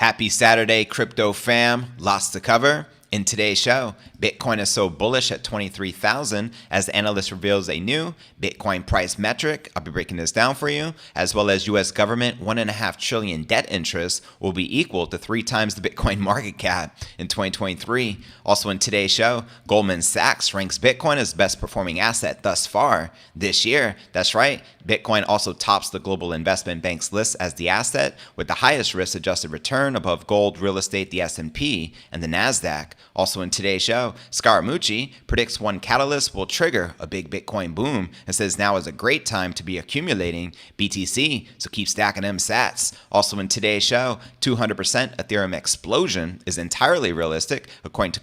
Happy Saturday, crypto fam. Lots to cover. In today's show, Bitcoin is so bullish at 23,000 as the analyst reveals a new Bitcoin price metric. I'll be breaking this down for you, as well as U.S. government $1.5 trillion debt interest will be equal to 3 times the Bitcoin market cap in 2023. Also in today's show, Goldman Sachs ranks Bitcoin as the best performing asset thus far this year. That's right. Bitcoin also tops the global investment banks list as the asset with the highest risk-adjusted return above gold, real estate, the S&P, and the Nasdaq. Also in today's show, Scaramucci predicts one catalyst will trigger a big Bitcoin boom and says now is a great time to be accumulating BTC, so keep stacking them sats. Also in today's show, 200% Ethereum explosion is entirely realistic according to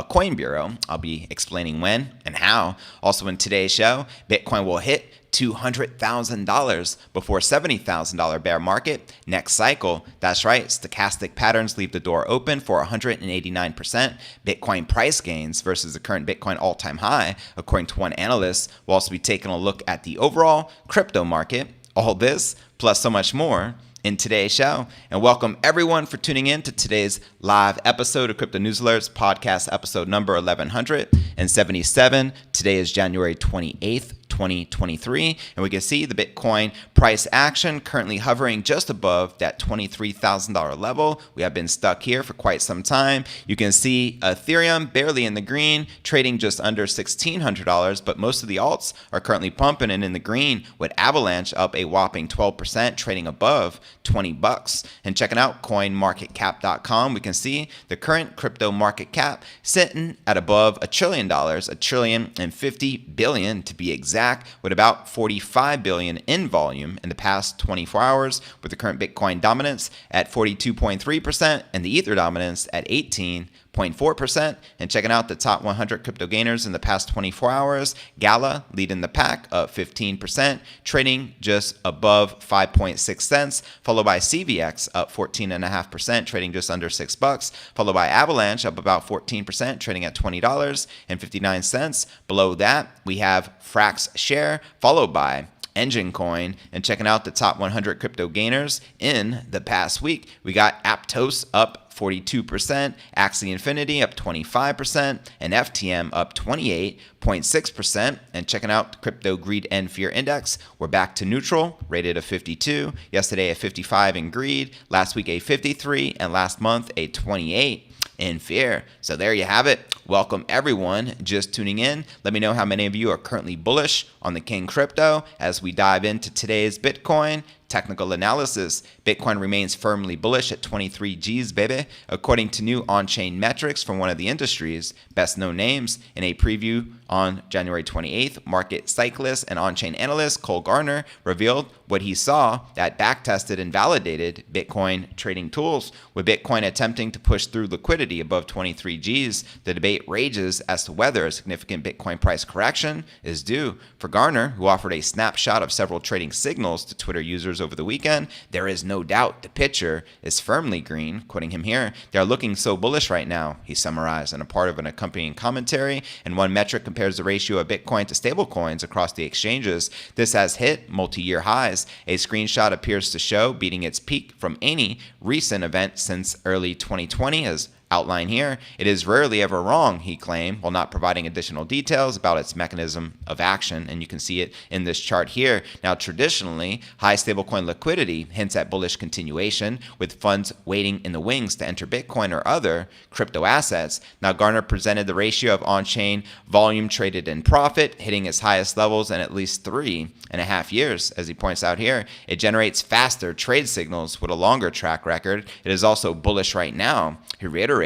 Coin Bureau. I'll be explaining when and how. Also in today's show, Bitcoin will hit $200,000 before $70,000 bear market next cycle. That's right, stochastic patterns leave the door open for 189% Bitcoin price gains versus the current Bitcoin all-time high, according to one analyst. We'll also be taking a look at the overall crypto market. All this plus so much more in today's show. And welcome everyone for tuning in to today's live episode of Crypto News Alerts podcast, episode number 1177. Today is January 28th. 2023, and we can see the Bitcoin price action currently hovering just above that $23,000 level. We have been stuck here for quite some time. You can see Ethereum barely in the green, trading just under $1,600, but most of the alts are currently pumping and in the green, with Avalanche up a whopping 12%, trading above $20. And checking out coinmarketcap.com, we can see the current crypto market cap sitting at above $1 trillion, $1,050 billion to be exact, with about 45 billion in volume in the past 24 hours, with the current Bitcoin dominance at 42.3% and the Ether dominance at 18.4%. And checking out the top 100 crypto gainers in the past 24 hours, Gala leading the pack up 15%, trading just above 5.6 cents, followed by CVX up 14.5%, trading just under $6, followed by Avalanche up about 14%, trading at $20.59. Below that, we have Frax Share, followed by Engine Coin. And checking out the top 100 crypto gainers in the past week, we got Aptos up 42%, Axie Infinity up 25%, and FTM up 28.6%. And checking out the Crypto Greed and Fear Index, we're back to neutral, rated a 52. Yesterday a 55 in greed, last week a 53, and last month a 28 in fear. So there you have it. Welcome everyone just tuning in. Let me know how many of you are currently bullish on the King Crypto as we dive into today's Bitcoin technical analysis. Bitcoin remains firmly bullish at 23 G's, baby, according to new on-chain metrics from one of the industry's best-known names. In a preview on January 28th, market cyclist and on-chain analyst Cole Garner revealed what he saw that backtested and validated Bitcoin trading tools. With Bitcoin attempting to push through liquidity above 23 G's, the debate rages as to whether a significant Bitcoin price correction is due. For Garner, who offered a snapshot of several trading signals to Twitter users over the weekend, there is no doubt the picture is firmly green. Quoting him here, "They're looking so bullish right now," he summarized in a part of an accompanying commentary. And one metric compares the ratio of Bitcoin to stablecoins across the exchanges. This has hit multi-year highs. A screenshot appears to show beating its peak from any recent event since early 2020, as outline here. It is rarely ever wrong, he claimed, while not providing additional details about its mechanism of action. And you can see it in this chart here. Now, traditionally, high stablecoin liquidity hints at bullish continuation, with funds waiting in the wings to enter Bitcoin or other crypto assets. Now, Garner presented the ratio of on-chain volume traded in profit, hitting its highest levels in at least 3.5 years. As he points out here, it generates faster trade signals with a longer track record. It is also bullish right now, he reiterated.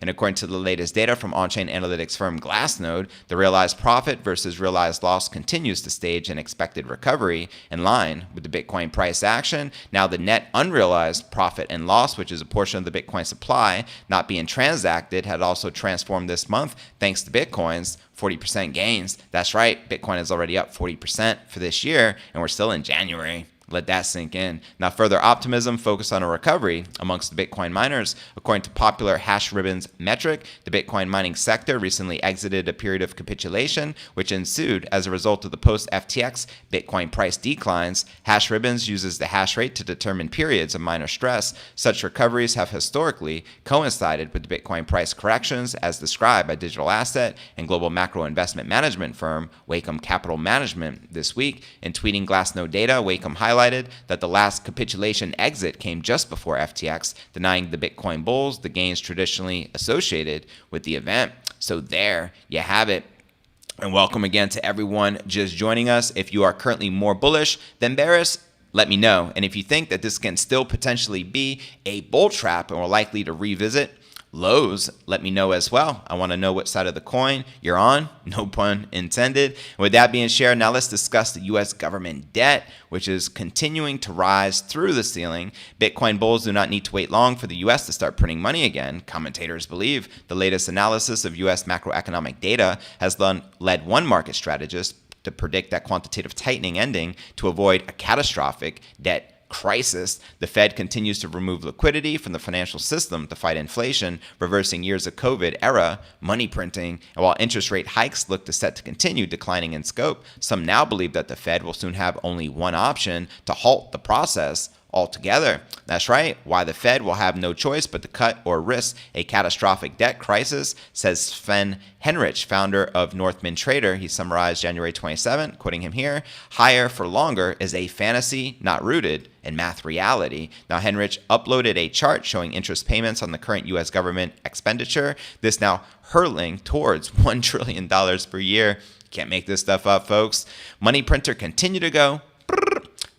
And according to the latest data from on-chain analytics firm Glassnode, the realized profit versus realized loss continues to stage an expected recovery in line with the Bitcoin price action. Now, the net unrealized profit and loss, which is a portion of the Bitcoin supply not being transacted, had also transformed this month thanks to Bitcoin's 40% gains. That's right, Bitcoin is already up 40% for this year, and we're still in January. Let that sink in. Now, further optimism focused on a recovery amongst the Bitcoin miners. According to popular hash ribbons metric, the Bitcoin mining sector recently exited a period of capitulation, which ensued as a result of the post-FTX Bitcoin price declines. Hash ribbons uses the hash rate to determine periods of miner stress. Such recoveries have historically coincided with the Bitcoin price corrections, as described by digital asset and global macro investment management firm Wacom Capital Management this week. In tweeting Glassnode data, Wacom highlighted that the last capitulation exit came just before FTX, denying the Bitcoin bulls the gains traditionally associated with the event. So there you have it. And welcome again to everyone just joining us. If you are currently more bullish than bearish, let me know. And if you think that this can still potentially be a bull trap and we're likely to revisit lows, let me know as well. I want to know what side of the coin you're on, no pun intended. With that being shared, now let's discuss the U.S. government debt, which is continuing to rise through the ceiling. Bitcoin bulls do not need to wait long for the U.S. to start printing money again. Commentators believe the latest analysis of U.S. macroeconomic data has led one market strategist to predict that quantitative tightening ending to avoid a catastrophic debt crisis. The Fed continues to remove liquidity from the financial system to fight inflation, reversing years of COVID-era money printing. And while interest rate hikes look set to continue declining in scope, some now believe that the Fed will soon have only one option to halt the process altogether. That's right, why the Fed will have no choice but to cut or risk a catastrophic debt crisis, says Sven Henrich, founder of Northman Trader. He summarized January 27, quoting him here, "Higher for longer is a fantasy not rooted in math reality." Now, Henrich uploaded a chart showing interest payments on the current U.S. government expenditure, this now hurtling towards $1 trillion per year. Can't make this stuff up, folks. Money printer continue to go.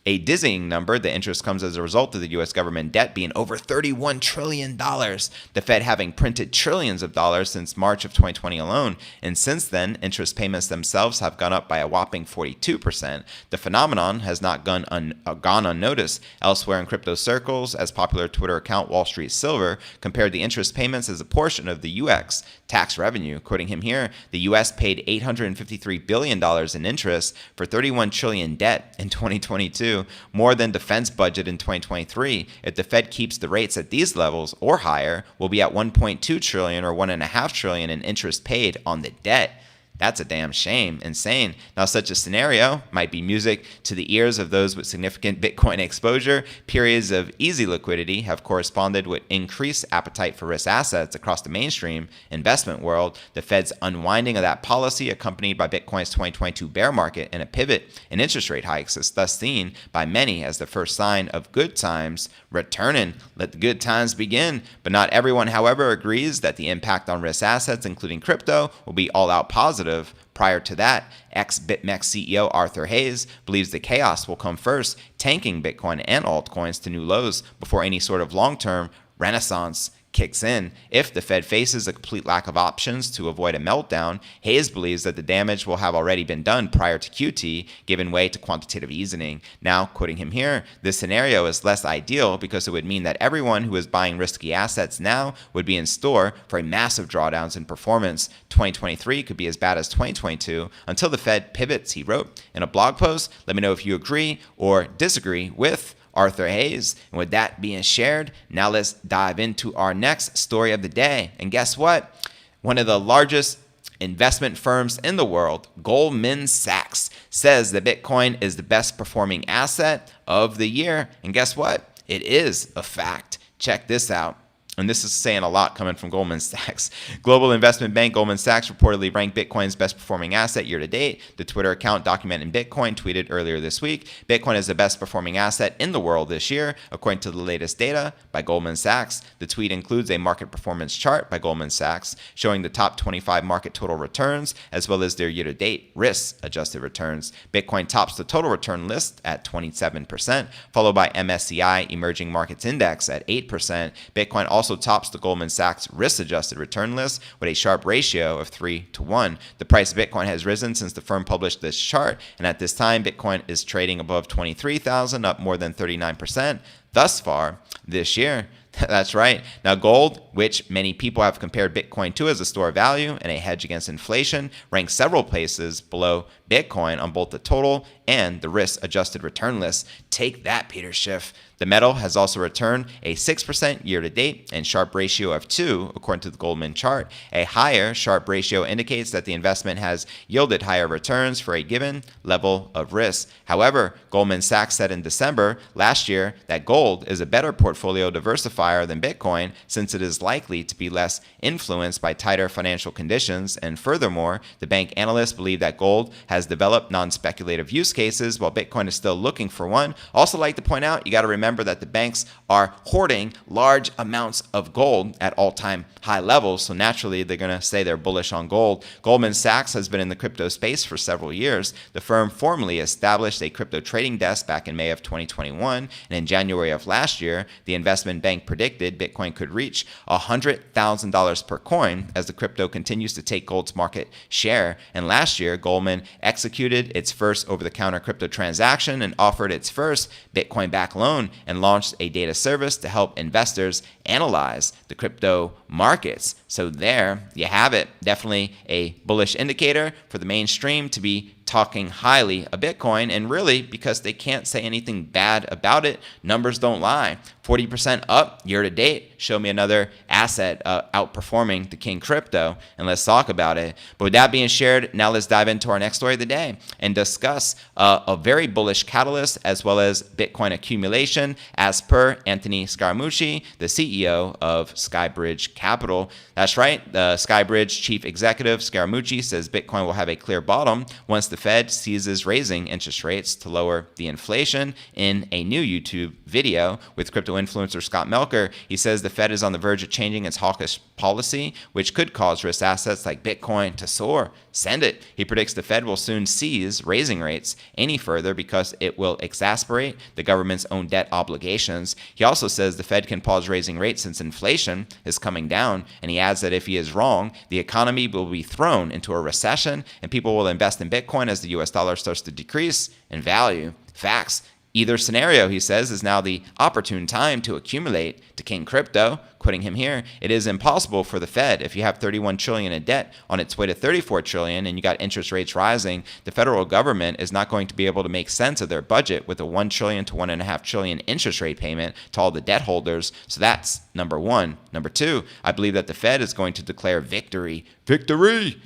A dizzying number. The interest comes as a result of the U.S. government debt being over $31 trillion, the Fed having printed trillions of dollars since March of 2020 alone. And since then, interest payments themselves have gone up by a whopping 42%. The phenomenon has not gone unnoticed. Elsewhere in crypto circles, as popular Twitter account Wall Street Silver compared the interest payments as a portion of the U.S. tax revenue. Quoting him here, the U.S. paid $853 billion in interest for $31 trillion debt in 2022. More than defense budget in 2023. If the Fed keeps the rates at these levels or higher, we'll be at $1.2 trillion or $1.5 trillion in interest paid on the debt. That's a damn shame. Insane. Now, such a scenario might be music to the ears of those with significant Bitcoin exposure. Periods of easy liquidity have corresponded with increased appetite for risk assets across the mainstream investment world. The Fed's unwinding of that policy, accompanied by Bitcoin's 2022 bear market and a pivot in interest rate hikes, is thus seen by many as the first sign of good times returning. Let the good times begin. But not everyone, however, agrees that the impact on risk assets, including crypto, will be all out positive. Prior to that, ex-BitMEX CEO Arthur Hayes believes the chaos will come first, tanking Bitcoin and altcoins to new lows before any sort of long-term renaissance kicks in. If the Fed faces a complete lack of options to avoid a meltdown, Hayes believes that the damage will have already been done prior to QT, giving way to quantitative easing. Now, quoting him here, this scenario is less ideal because it would mean that everyone who is buying risky assets now would be in store for a massive drawdowns in performance. 2023 could be as bad as 2022 until the Fed pivots, he wrote in a blog post. Let me know if you agree or disagree with Arthur Hayes. And with that being shared, now let's dive into our next story of the day. And guess what? One of the largest investment firms in the world, Goldman Sachs, says that Bitcoin is the best performing asset of the year. And guess what? It is a fact. Check this out. And this is saying a lot coming from Goldman Sachs. Global investment bank Goldman Sachs reportedly ranked Bitcoin's best performing asset year to date. The Twitter account Documenting Bitcoin tweeted earlier this week, Bitcoin is the best performing asset in the world this year, according to the latest data by Goldman Sachs. The tweet includes a market performance chart by Goldman Sachs showing the top 25 market total returns, as well as their year-to-date risk-adjusted returns. Bitcoin tops the total return list at 27%, followed by MSCI Emerging Markets Index at 8%. Bitcoin also tops the Goldman Sachs risk-adjusted return list with a sharp ratio of 3-to-1. The price of Bitcoin has risen since the firm published this chart, and at this time, Bitcoin is trading above $23,000, up more than 39% thus far this year. That's right. Now, gold, which many people have compared Bitcoin to as a store of value and a hedge against inflation, ranks several places below Bitcoin on both the total and the risk-adjusted return list. Take that, Peter Schiff. The metal has also returned a 6% year-to-date and Sharpe ratio of 2, according to the Goldman chart. A higher Sharpe ratio indicates that the investment has yielded higher returns for a given level of risk. However, Goldman Sachs said in December last year that gold is a better portfolio diversifier than Bitcoin since it is likely to be less influenced by tighter financial conditions. And furthermore, the bank analysts believe that gold has developed non-speculative use cases while Bitcoin is still looking for one. Also like to point out, you got to remember that the banks are hoarding large amounts of gold at all-time high levels, so naturally they're going to say they're bullish on gold. Goldman Sachs has been in the crypto space for several years. The firm formally established a crypto trading desk back in May of 2021, and in January of last year, the investment bank predicted Bitcoin could reach $100,000 per coin as the crypto continues to take gold's market share. And last year, Goldman executed its first over-the-counter crypto transaction and offered its first Bitcoin-backed loan and launched a data service to help investors analyze the crypto markets. So there you have it. Definitely a bullish indicator for the mainstream to be talking highly of Bitcoin, and really because they can't say anything bad about it. Numbers don't lie. 40% up year to date. Show me another asset outperforming the king crypto, and let's talk about it. But with that being shared, now let's dive into our next story of the day and discuss a very bullish catalyst as well as Bitcoin accumulation, as per Anthony Scaramucci, the CEO of Skybridge Capital. That's right. The Skybridge chief executive Scaramucci says Bitcoin will have a clear bottom once the Fed ceases raising interest rates to lower the inflation. In a new YouTube video with crypto influencer Scott Melker, he says the Fed is on the verge of changing its hawkish policy, which could cause risk assets like Bitcoin to soar. Send it. He predicts the Fed will soon cease raising rates any further because it will exacerbate the government's own debt obligations. He also says the Fed can pause raising rates since inflation is coming down, and he adds that if he is wrong, the economy will be thrown into a recession and people will invest in Bitcoin as the US dollar starts to decrease in value. Facts. Either scenario, he says, is now the opportune time to accumulate to king crypto. Quoting him here, it is impossible for the Fed, if you have 31 trillion in debt on its way to 34 trillion and you got interest rates rising, the federal government is not going to be able to make sense of their budget with a 1 trillion to 1.5 trillion interest rate payment to all the debt holders. So that's number one. Number two, I believe that the Fed is going to declare victory. Victory!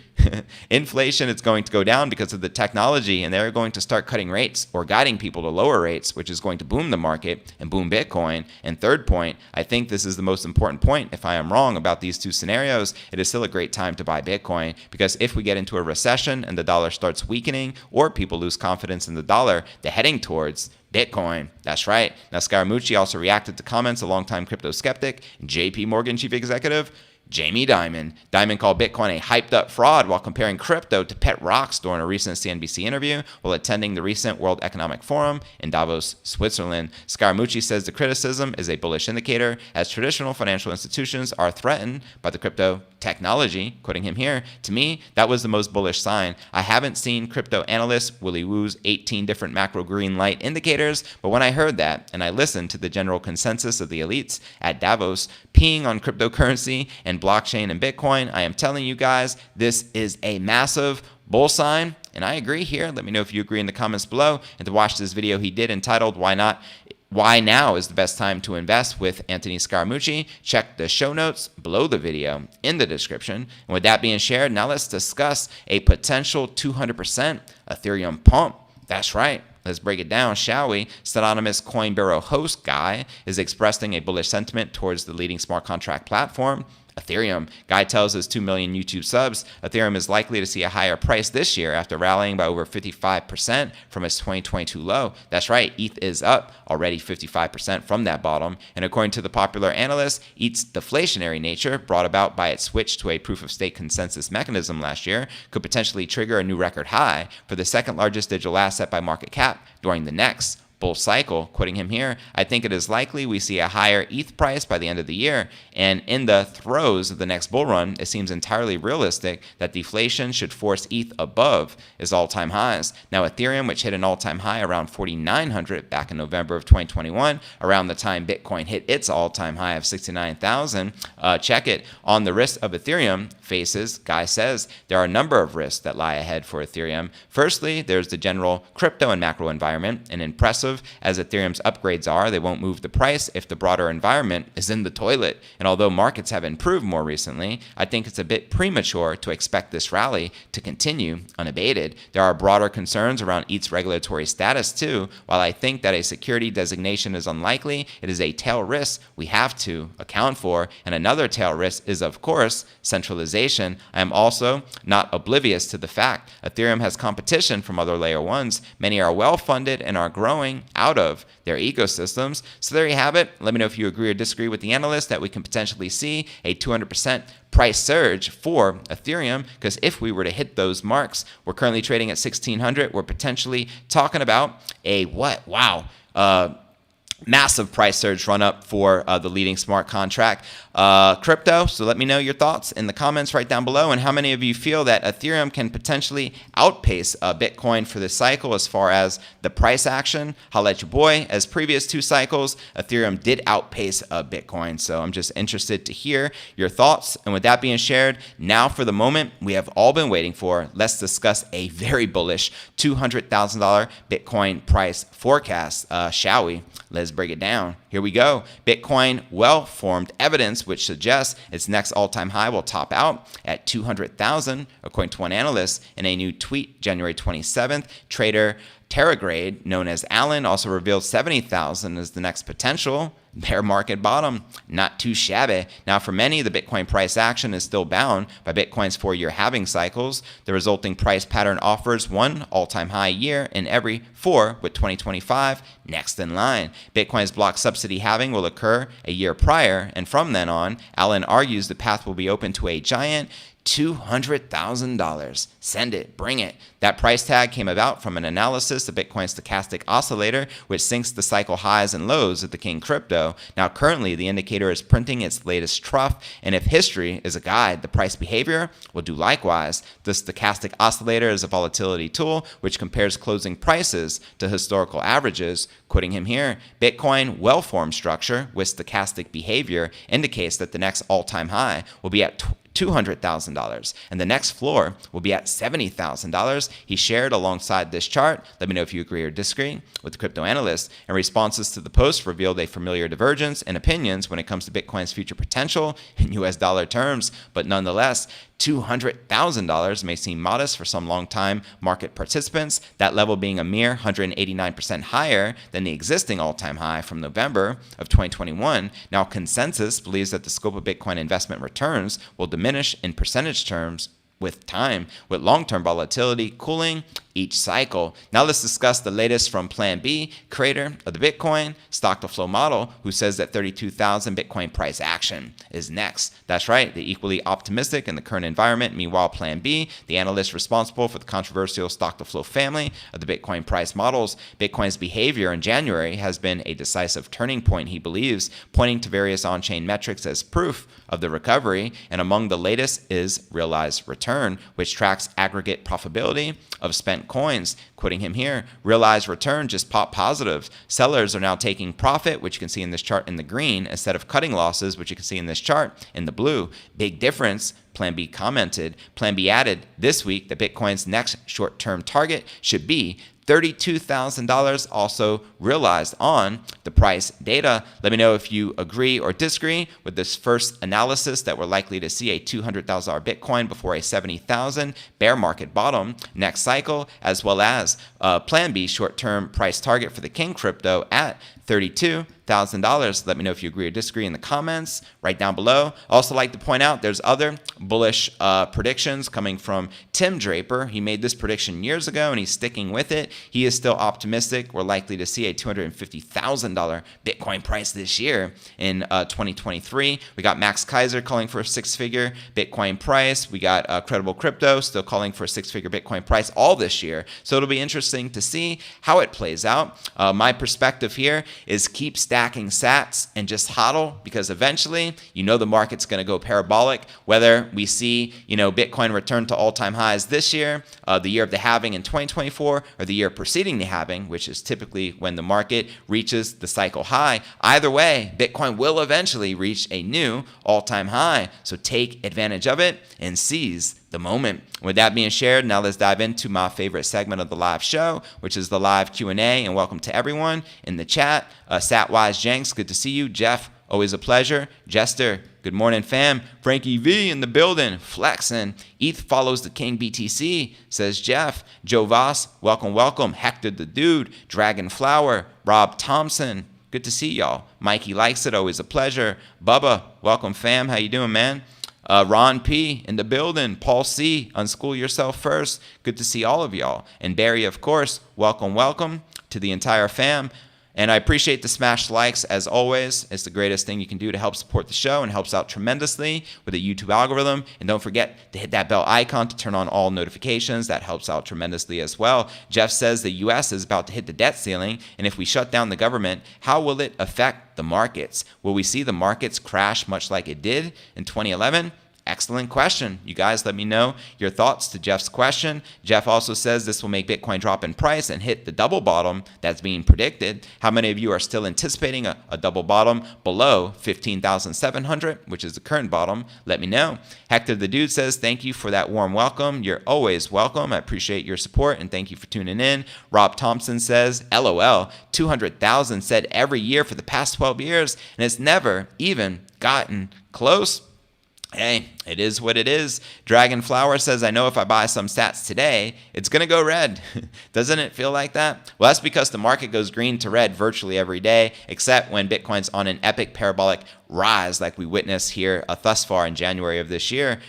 Inflation is going to go down because of the technology, and they're going to start cutting rates or guiding people to lower rates, which is going to boom the market and boom Bitcoin. And third point, I think this is the most important point. If I am wrong about these two scenarios, it is still a great time to buy Bitcoin, because if we get into a recession and the dollar starts weakening or people lose confidence in the dollar, they're heading towards Bitcoin. That's right. Now, Scaramucci also reacted to comments of longtime crypto skeptic, JP Morgan chief executive Jamie Dimon. Dimon called Bitcoin a hyped-up fraud while comparing crypto to pet rocks during a recent CNBC interview while attending the recent World Economic Forum in Davos, Switzerland. Scaramucci says the criticism is a bullish indicator as traditional financial institutions are threatened by the crypto technology. Quoting him here, to me, that was the most bullish sign. I haven't seen crypto analyst Willy Woo's 18 different macro green light indicators, but when I heard that and I listened to the general consensus of the elites at Davos peeing on cryptocurrency and blockchain and Bitcoin, I am telling you guys, this is a massive bull sign. And I agree here. Let me know if you agree in the comments below. And to watch this video he did entitled Why Now is the Best Time to Invest with Anthony Scaramucci, check the show notes below the video in the description. And with that being shared, now let's discuss a potential 200% Ethereum pump. That's right. Let's break it down, shall we? Pseudonymous Coinbaro host Guy is expressing a bullish sentiment towards the leading smart contract platform, Ethereum. Guy tells his 2 million YouTube subs Ethereum is likely to see a higher price this year after rallying by over 55% from its 2022 low. That's right, ETH is up already 55% from that bottom. And according to the popular analyst, ETH's deflationary nature, brought about by its switch to a proof-of-stake consensus mechanism last year, could potentially trigger a new record high for the second largest digital asset by market cap during the next bull cycle. Quoting him here, I think it is likely we see a higher ETH price by the end of the year, and in the throes of the next bull run, it seems entirely realistic that deflation should force ETH above its all-time highs. Now, Ethereum, which hit an all-time high around 4,900 back in November of 2021, around the time Bitcoin hit its all-time high of 69,000, check it. On the risk of Ethereum faces, Guy says, there are a number of risks that lie ahead for Ethereum. Firstly, there's the general crypto and macro environment, and impressive as Ethereum's upgrades are, they won't move the price if the broader environment is in the toilet. And although markets have improved more recently, I think it's a bit premature to expect this rally to continue unabated. There are broader concerns around ETH's regulatory status too. While I think that a security designation is unlikely, it is a tail risk we have to account for. And another tail risk is, of course, centralization. I am also not oblivious to the fact Ethereum has competition from other layer ones. Many are well funded and are growing out of their ecosystems. So there you have it. Let me know if you agree or disagree with the analyst that we can potentially see a 200% price surge for Ethereum, because if we were to hit those marks, we're currently trading at 1,600. We're potentially talking about a what? Wow. Massive price surge run up for the leading smart contract crypto. So let me know your thoughts in the comments right down below, and how many of you feel that Ethereum can potentially outpace Bitcoin for this cycle as far as the price action. Holla at your boy. As previous two cycles, Ethereum did outpace Bitcoin. So I'm just interested to hear your thoughts. And with that being shared, now for the moment we have all been waiting for, let's discuss a very bullish $200,000 Bitcoin price forecast, shall we? Let's break it down. Here we go. Bitcoin well-formed evidence which suggests its next all-time high will top out at 200,000, according to one analyst. In a new tweet, January 27th, trader Terragrade, known as Alan, also revealed 70,000 as the next potential bear market bottom. Not too shabby. Now, for many, the Bitcoin price action is still bound by Bitcoin's 4-year halving cycles. The resulting price pattern offers one all-time high year in every 4, with 2025 next in line. Bitcoin's block subsidy halving will occur a year prior, and from then on, Alan argues the path will be open to a giant $200,000. Send it, bring it. That price tag came about from an analysis of Bitcoin's stochastic oscillator, which syncs the cycle highs and lows of the king crypto. Now, currently, the indicator is printing its latest trough, and if history is a guide, the price behavior will do likewise. The stochastic oscillator is a volatility tool which compares closing prices to historical averages. Quoting him here, Bitcoin well-formed structure with stochastic behavior indicates that the next all-time high will be at $200,000, and the next floor will be at $70,000. He shared alongside this chart. Let me know if you agree or disagree with the crypto analyst. And responses to the post revealed a familiar divergence in opinions when it comes to Bitcoin's future potential in US dollar terms, but nonetheless, $200,000 may seem modest for some long-time market participants, that level being a mere 189% higher than the existing all-time high from November of 2021. Now, consensus believes that the scope of Bitcoin investment returns will diminish in percentage terms with time, with long-term volatility cooling each cycle. Now let's discuss the latest from Plan B, creator of the Bitcoin stock-to-flow model, who says that 32,000 Bitcoin price action is next. That's right, the equally optimistic in the current environment. Meanwhile, Plan B, the analyst responsible for the controversial stock-to-flow family of the Bitcoin price models, Bitcoin's behavior in January has been a decisive turning point, he believes, pointing to various on-chain metrics as proof of the recovery, and among the latest is realized return, which tracks aggregate profitability of spent coins. Quoting him here, realized return just popped positive. Sellers are now taking profit, which you can see in this chart in the green, instead of cutting losses, which you can see in this chart in the blue. Big difference, Plan B commented. Plan B added this week that Bitcoin's next short-term target should be $32,000, also realized on the price data. Let me know if you agree or disagree with this first analysis that we're likely to see a $200,000 Bitcoin before a $70,000 bear market bottom next cycle, as well as Plan B short-term price target for the king crypto at $32,000. $200,000. Let me know if you agree or disagree in the comments right down below. Also like to point out there's other bullish predictions coming from Tim Draper. He made this prediction years ago and he's sticking with it. He is still optimistic. We're likely to see a $250,000 Bitcoin price this year in 2023. We got Max Kaiser calling for a six-figure Bitcoin price. We got Credible Crypto still calling for a six-figure Bitcoin price all this year. So it'll be interesting to see how it plays out. My perspective here is keep stacking sats and just hodl, because eventually, the market's going to go parabolic. Whether we see, Bitcoin return to all-time highs this year, the year of the halving in 2024, or the year preceding the halving, which is typically when the market reaches the cycle high. Either way, Bitcoin will eventually reach a new all-time high. So take advantage of it and seize the moment. With that being shared, now let's dive into my favorite segment of the live show, which is the live Q&A. And welcome to everyone in the chat. Satwise Jenks, good to see you. Jeff, always a pleasure. Jester, good morning, fam. Frankie V in the building, flexing. ETH follows the King BTC, says Jeff. Joe Voss, welcome. Hector the Dude, Dragon Flower, Rob Thompson, good to see y'all. Mikey likes it, always a pleasure. Bubba, welcome, fam. How you doing, man? Ron P in the building. Paul C, unschool yourself first. Good to see all of y'all. And Barry, of course, welcome to the entire fam. And I appreciate the smashed likes as always. It's the greatest thing you can do to help support the show and helps out tremendously with the YouTube algorithm. And don't forget to hit that bell icon to turn on all notifications. That helps out tremendously as well. Jeff says the U.S. is about to hit the debt ceiling. And if we shut down the government, how will it affect the markets? Will we see the markets crash much like it did in 2011? Excellent question. You guys let me know your thoughts to Jeff's question. Jeff also says this will make Bitcoin drop in price and hit the double bottom that's being predicted. How many of you are still anticipating a double bottom below 15,700, which is the current bottom? Let me know. Hector the Dude says, thank you for that warm welcome. You're always welcome. I appreciate your support and thank you for tuning in. Rob Thompson says, LOL, 200,000 said every year for the past 12 years, and it's never even gotten close. Hey, it is what it is. Dragon Flower says, I know if I buy some sats today, it's going to go red. Doesn't it feel like that? Well, that's because the market goes green to red virtually every day, except when Bitcoin's on an epic parabolic rise like we witnessed here thus far in January of this year.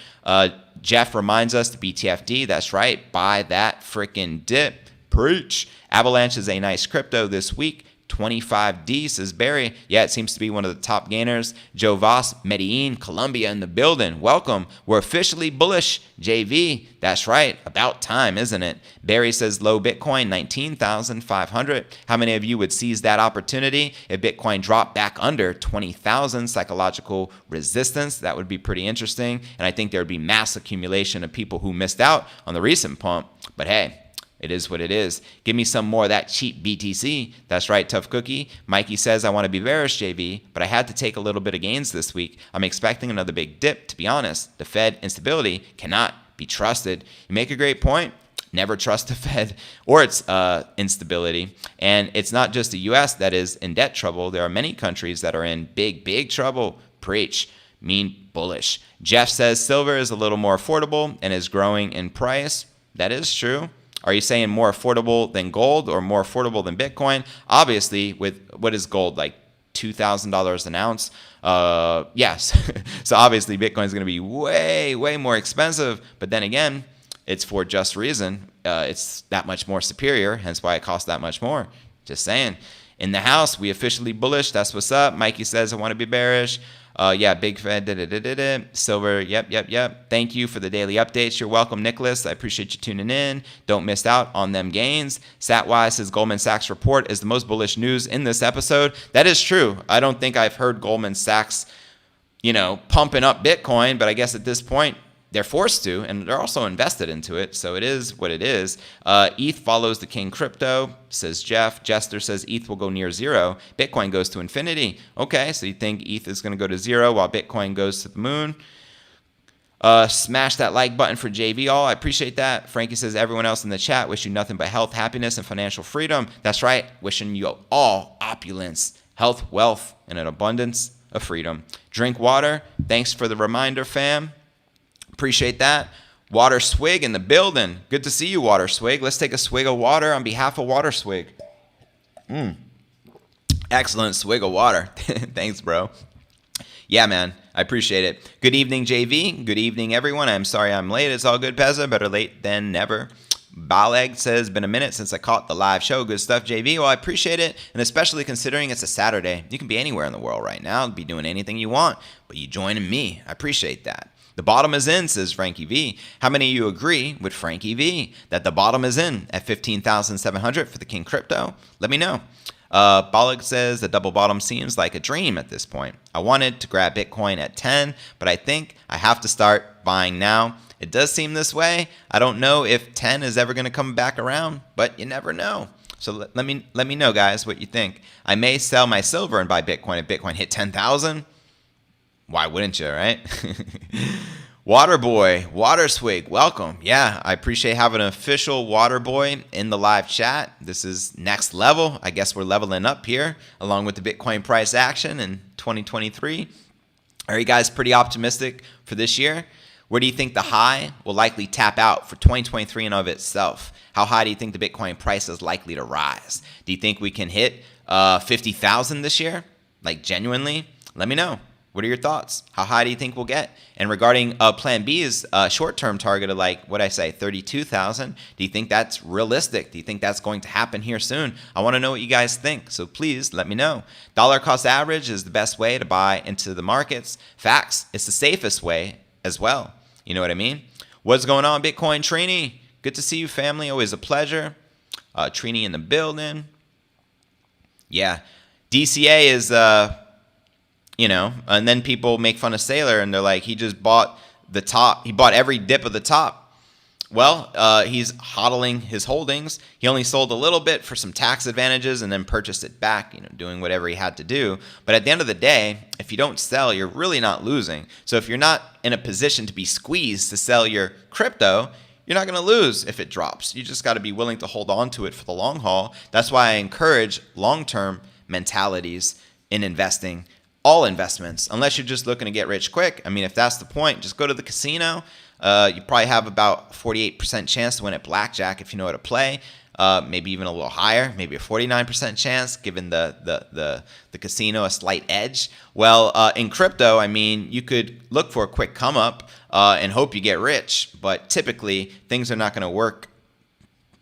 Jeff reminds us to BTFD. That's right. Buy that freaking dip. Preach. Avalanche is a nice crypto this week. 25D, says Barry. Yeah, it seems to be one of the top gainers. Joe Voss, Medellin, Colombia in the building. Welcome. We're officially bullish. JV, that's right. About time, isn't it? Barry says low Bitcoin, 19,500. How many of you would seize that opportunity if Bitcoin dropped back under 20,000 psychological resistance? That would be pretty interesting. And I think there would be mass accumulation of people who missed out on the recent pump. But hey, it is what it is. Give me some more of that cheap BTC. That's right, Tough Cookie. Mikey says, I want to be bearish, JV, but I had to take a little bit of gains this week. I'm expecting another big dip, to be honest. The Fed instability cannot be trusted. You make a great point. Never trust the Fed or its instability. And it's not just the U.S. that is in debt trouble. There are many countries that are in big trouble. Preach. Mean bullish. Jeff says silver is a little more affordable and is growing in price. That is true. Are you saying more affordable than gold or more affordable than Bitcoin? Obviously, with what is gold, like $2,000 an ounce? Yes. So obviously, Bitcoin is going to be way more expensive. But then again, it's for just reason. It's that much more superior, hence why it costs that much more. Just saying. In the house, we officially bullish. That's what's up. Mikey says, I want to be bearish. Yeah, Big Fed, Silver, yep. Thank you for the daily updates. You're welcome, Nicholas. I appreciate you tuning in. Don't miss out on them gains. Satwise says Goldman Sachs report is the most bullish news in this episode. That is true. I don't think I've heard Goldman Sachs, pumping up Bitcoin, but I guess at this point, they're forced to, and they're also invested into it, so it is what it is. ETH follows the King crypto, says Jeff. Jester says ETH will go near zero. Bitcoin goes to infinity. Okay, so you think ETH is going to go to zero while Bitcoin goes to the moon? Smash that like button for JV all. I appreciate that. Frankie says, everyone else in the chat, wish you nothing but health, happiness, and financial freedom. That's right. Wishing you all opulence, health, wealth, and an abundance of freedom. Drink water. Thanks for the reminder, fam. Appreciate that. Water Swig in the building. Good to see you, Water Swig. Let's take a swig of water on behalf of Water Swig. Excellent swig of water. Thanks, bro. Yeah, man. I appreciate it. Good evening, JV. Good evening, everyone. I'm sorry I'm late. It's all good, Pezza. Better late than never. Baleg says, been a minute since I caught the live show. Good stuff, JV. Well, I appreciate it, and especially considering it's a Saturday. You can be anywhere in the world right now, be doing anything you want, but you joining me. I appreciate that. The bottom is in, says Frankie V. How many of you agree with Frankie V that the bottom is in at 15,700 for the King Crypto? Let me know. Baleg says the double bottom seems like a dream at this point. I wanted to grab Bitcoin at 10, but I think I have to start buying now. It does seem this way. I don't know if 10 is ever going to come back around, but you never know. So let me know, guys, what you think. I may sell my silver and buy Bitcoin if Bitcoin hit 10,000. Why wouldn't you, right? Waterboy, Water Swig, welcome. Yeah, I appreciate having an official Waterboy in the live chat. This is next level. I guess we're leveling up here along with the Bitcoin price action in 2023. Are you guys pretty optimistic for this year? Where do you think the high will likely tap out for 2023 in of itself? How high do you think the Bitcoin price is likely to rise? Do you think we can hit 50,000 this year? Like genuinely? Let me know. What are your thoughts? How high do you think we'll get? And regarding Plan B's short-term target of 32,000, do you think that's realistic? Do you think that's going to happen here soon? I want to know what you guys think, so please let me know. Dollar cost average is the best way to buy into the markets. Facts, it's the safest way as well. You know what I mean? What's going on, Bitcoin Trini? Good to see you, family. Always a pleasure. Trini in the building. Yeah. DCA is... and then people make fun of Sailor and they're like, he just bought the top. He bought every dip of the top. Well, he's hodling his holdings. He only sold a little bit for some tax advantages and then purchased it back, doing whatever he had to do. But at the end of the day, if you don't sell, you're really not losing. So if you're not in a position to be squeezed to sell your crypto, you're not going to lose if it drops. You just got to be willing to hold on to it for the long haul. That's why I encourage long-term mentalities in investing. All investments, unless you're just looking to get rich quick. I mean, if that's the point, just go to the casino. You probably have about 48% chance to win at blackjack if you know how to play. Maybe even a little higher, maybe a 49% chance, giving the casino a slight edge. Well, in crypto, I mean, you could look for a quick come up and hope you get rich, but typically things are not going to work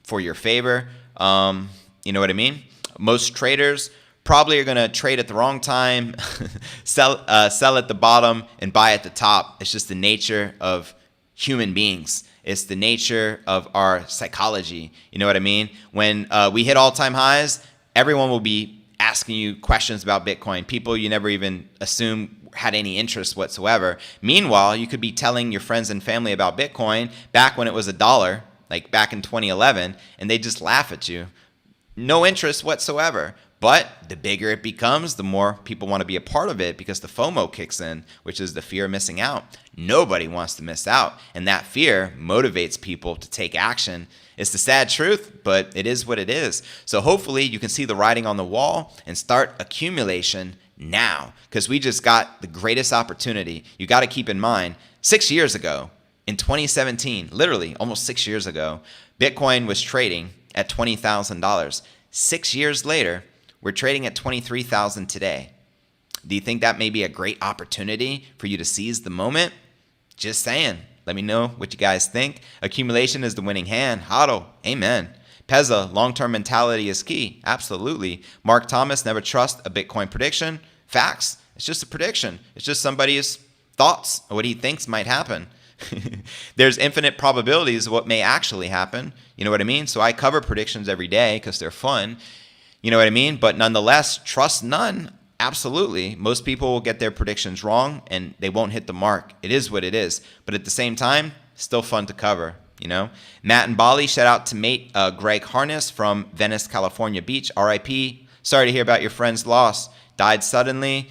for your favor. You know what I mean? Most traders probably are going to trade at the wrong time, sell at the bottom, and buy at the top. It's just the nature of human beings. It's the nature of our psychology. You know what I mean? When we hit all-time highs, everyone will be asking you questions about Bitcoin. People you never even assume had any interest whatsoever. Meanwhile, you could be telling your friends and family about Bitcoin back when it was $1, like back in 2011, and they just laugh at you. No interest whatsoever. But the bigger it becomes, the more people want to be a part of it because the FOMO kicks in, which is the fear of missing out. Nobody wants to miss out, and that fear motivates people to take action. It's the sad truth, but it is what it is. So hopefully you can see the writing on the wall and start accumulation now, because we just got the greatest opportunity. You got to keep in mind, 6 years ago, in 2017, literally almost 6 years ago, Bitcoin was trading at $20,000. 6 years later, we're trading at $23,000 today. Do you think that may be a great opportunity for you to seize the moment? Just saying. Let me know what you guys think. Accumulation is the winning hand. Hodl. Amen. Pezza, long-term mentality is key. Absolutely. Mark Thomas, never trust a Bitcoin prediction. Facts. It's just a prediction. It's just somebody's thoughts of what he thinks might happen. There's infinite probabilities of what may actually happen. You know what I mean? So I cover predictions every day because they're fun. You know what I mean? But nonetheless, trust none. Absolutely. Most people will get their predictions wrong and they won't hit the mark. It is what it is. But at the same time, still fun to cover. Matt and Bali, shout out to mate Greg Harness from Venice, California Beach. RIP. Sorry to hear about your friend's loss. Died suddenly.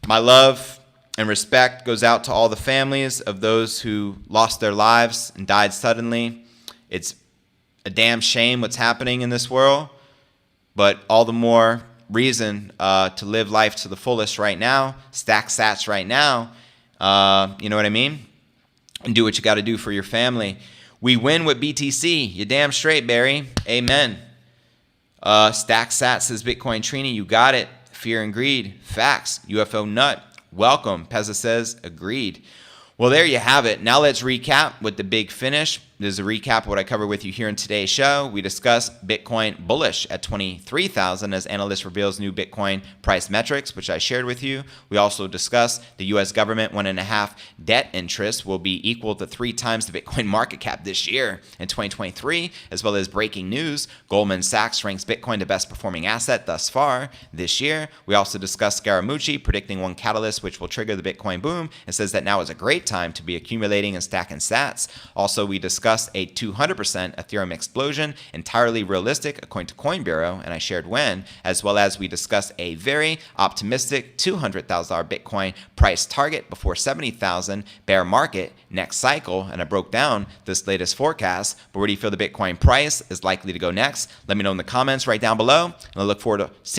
My love and respect goes out to all the families of those who lost their lives and died suddenly. It's a damn shame what's happening in this world. But all the more reason to live life to the fullest right now, stack sats right now, you know what I mean? And do what you got to do for your family. We win with BTC. You damn straight, Barry. Amen. Stack sats says Bitcoin Trini. You got it. fear and greed. Facts. UFO nut. Welcome. Pezza says agreed. Well, there you have it. Now let's recap with the big finish. This is a recap of what I covered with you here in today's show. We discussed Bitcoin bullish at 23,000 as analyst reveals new Bitcoin price metrics, which I shared with you. We also discussed the U.S. government 1.5 debt interest will be equal to 3 times the Bitcoin market cap this year in 2023, as well as breaking news. Goldman Sachs ranks Bitcoin the best performing asset thus far this year. We also discussed Scaramucci predicting one catalyst which will trigger the Bitcoin boom and says that now is a great time to be accumulating and stacking sats. Also, we discussed a 200% Ethereum explosion, entirely realistic according to Coin Bureau, and I shared when, as well as we discussed a very optimistic $200,000 Bitcoin price target before 70,000 bear market next cycle, and I broke down this latest forecast. But where do you feel the Bitcoin price is likely to go next? Let me know in the comments right down below, and I look forward to seeing